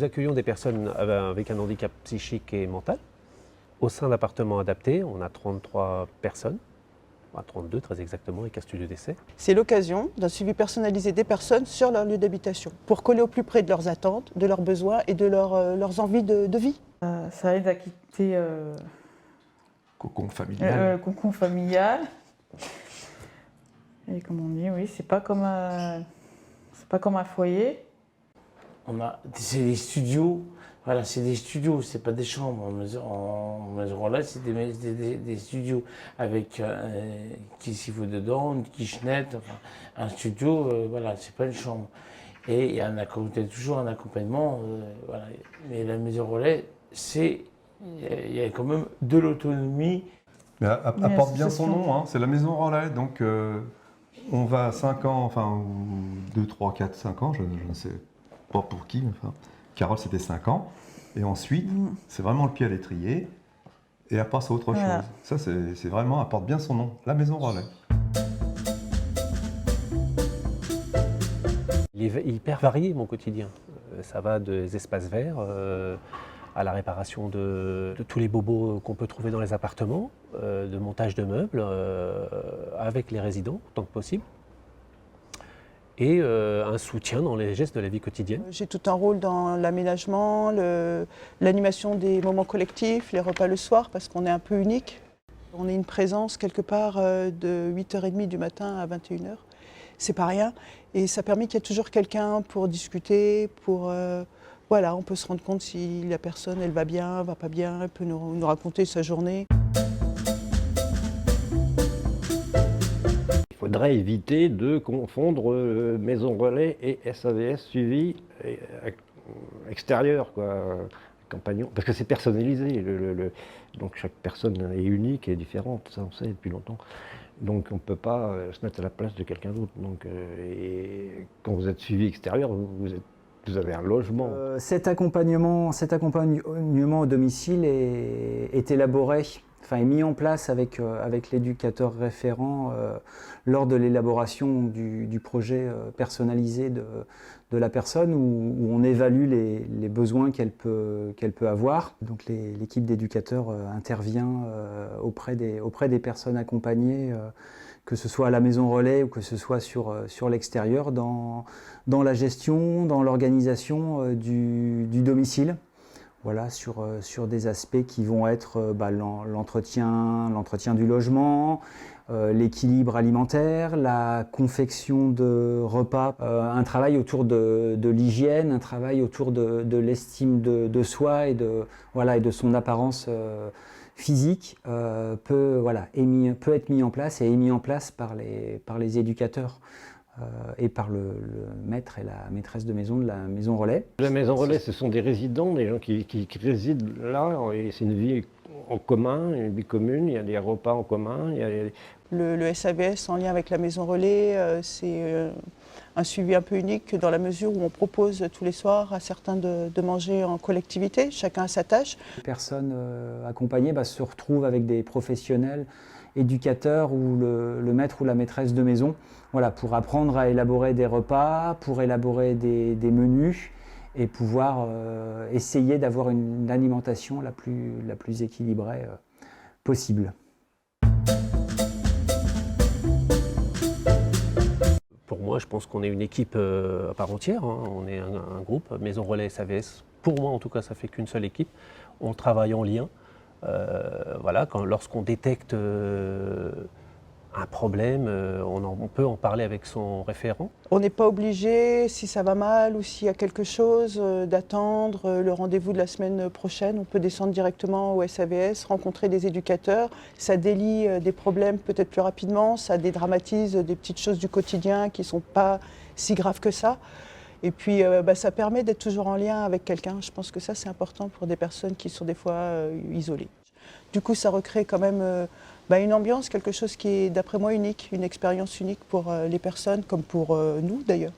accueillons des personnes avec un handicap psychique et mental. Au sein d'appartements adaptés, on a 33 personnes, 32 très exactement, avec un studio d'essai. C'est l'occasion d'un suivi personnalisé des personnes sur leur lieu d'habitation, pour coller au plus près de leurs attentes, de leurs besoins et de leurs envies de vie. Ça aide à quitter Cocon familial. le cocon familial. Et comme on dit, oui, c'est pas comme un foyer. C'est des studios, voilà, c'est des studios, c'est pas des chambres. En maison relais, c'est des studios avec s'il faut dedans, une kitchenette, enfin, un studio, voilà, c'est pas une chambre. Et il y a toujours un accompagnement, voilà. Mais la maison relais, il y a quand même de l'autonomie. Mais elle porte bien son nom, hein, c'est la maison relais, donc on va à 5 ans, enfin, ou 2, 3, 4, 5 ans, je ne sais pas pour qui, enfin, Carole c'était 5 ans, et ensuite, c'est vraiment le pied à l'étrier, et elle passe à autre chose. Ça, c'est vraiment, elle porte bien son nom, la maison relais. Il est hyper varié mon quotidien. Ça va des espaces verts à la réparation de tous les bobos qu'on peut trouver dans les appartements, de montage de meubles avec les résidents tant que possible, et un soutien dans les gestes de la vie quotidienne. J'ai tout un rôle dans l'aménagement, l'animation des moments collectifs, les repas le soir, parce qu'on est un peu unique. On est une présence quelque part de 8h30 du matin à 21h. C'est pas rien. Et ça permet qu'il y ait toujours quelqu'un pour discuter, voilà, on peut se rendre compte si la personne, elle va bien, va pas bien, elle peut nous raconter sa journée. Il faudrait éviter de confondre maison relais et SAVS suivi extérieur, quoi, compagnon, parce que c'est personnalisé. Donc chaque personne est unique et différente, ça on sait depuis longtemps. Donc on ne peut pas se mettre à la place de quelqu'un d'autre. Et quand vous êtes suivi extérieur, vous avez un logement. Cet accompagnement au domicile est élaboré, est mis en place avec l'éducateur référent lors de l'élaboration du projet personnalisé de la personne où on évalue les besoins qu'elle peut avoir. Donc l'équipe d'éducateurs intervient auprès des personnes accompagnées, que ce soit à la maison relais ou que ce soit sur l'extérieur, dans la gestion, dans l'organisation du domicile. Voilà, sur des aspects qui vont être l'entretien du logement, l'équilibre alimentaire, la confection de repas, un travail autour de l'hygiène, un travail autour de l'estime de soi et de son apparence physique peut être mis en place et est mis en place par les éducateurs. Et par le maître et la maîtresse de maison de la maison relais. La maison relais, ce sont des résidents, des gens qui résident là, et c'est une vie en commun, une vie commune, il y a des repas en commun. Le SAVS en lien avec la maison relais, c'est un suivi un peu unique dans la mesure où on propose tous les soirs à certains de manger en collectivité, chacun à sa tâche. Les personnes accompagnées se retrouvent avec des professionnels, éducateurs ou le maître ou la maîtresse de maison, pour apprendre à élaborer des repas, pour élaborer des menus et pouvoir essayer d'avoir une alimentation la plus équilibrée possible. Pour moi, je pense qu'on est une équipe à part entière, hein. On est un groupe, Maison Relais SAVS. Pour moi, en tout cas, ça fait qu'une seule équipe. On travaille en lien. Lorsqu'on détecte un problème, on peut en parler avec son référent. On n'est pas obligé, si ça va mal ou s'il y a quelque chose, d'attendre le rendez-vous de la semaine prochaine. On peut descendre directement au SAVS, rencontrer des éducateurs. Ça délie des problèmes peut-être plus rapidement, ça dédramatise des petites choses du quotidien qui ne sont pas si graves que ça. Et puis ça permet d'être toujours en lien avec quelqu'un. Je pense que ça c'est important pour des personnes qui sont des fois isolées. Du coup ça recrée quand même une ambiance, quelque chose qui est d'après moi unique, une expérience unique pour les personnes comme pour nous d'ailleurs.